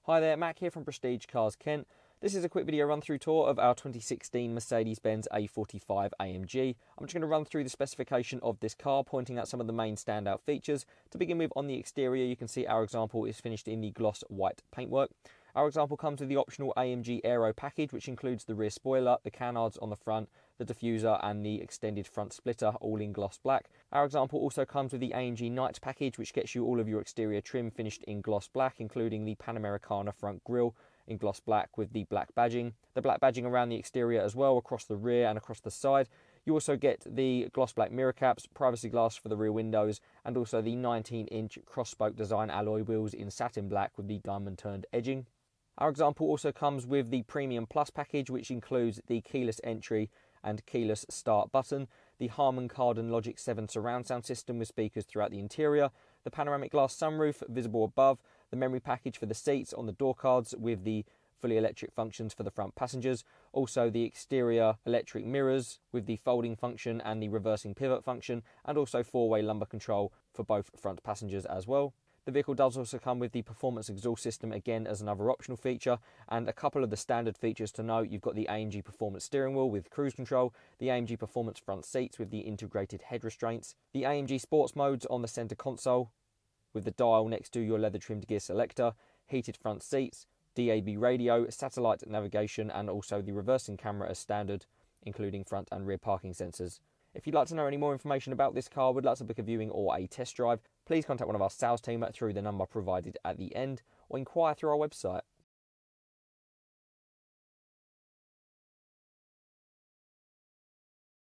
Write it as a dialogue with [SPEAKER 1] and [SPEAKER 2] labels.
[SPEAKER 1] Hi there, Mac here from Prestige Cars Kent. This is a quick video run through tour of our 2016 Mercedes-Benz A45 AMG. I'm just going to run through the specification of this car, pointing out some of the main standout features. To begin with, on the exterior, you can see our example is finished in the gloss white paintwork. Our example comes with the optional AMG Aero package, which includes the rear spoiler, the canards on the front, the diffuser and the extended front splitter, all in gloss black. Our example also comes with the AMG Night package, which gets you all of your exterior trim finished in gloss black, including the Panamericana front grille in gloss black with the black badging. The black badging around the exterior as well, across the rear and across the side. You also get the gloss black mirror caps, privacy glass for the rear windows, and also the 19-inch cross-spoke design alloy wheels in satin black with the diamond-turned edging. Our example also comes with the Premium Plus package, which includes the keyless entry and keyless start button, the Harman Kardon Logic 7 surround sound system with speakers throughout the interior, the panoramic glass sunroof visible above, the memory package for the seats on the door cards with the fully electric functions for the front passengers, also the exterior electric mirrors with the folding function and the reversing pivot function, and also four-way lumbar control for both front passengers as well. The vehicle does also come with the performance exhaust system, again as another optional feature, and a couple of the standard features to note. You've got the AMG Performance steering wheel with cruise control, the AMG Performance front seats with the integrated head restraints, the AMG Sports modes on the centre console with the dial next to your leather trimmed gear selector, heated front seats, DAB radio, satellite navigation, and also the reversing camera as standard, including front and rear parking sensors. If you'd like to know any more information about this car, would like to book a viewing or a test drive, please contact one of our sales team through the number provided at the end, or inquire through our website.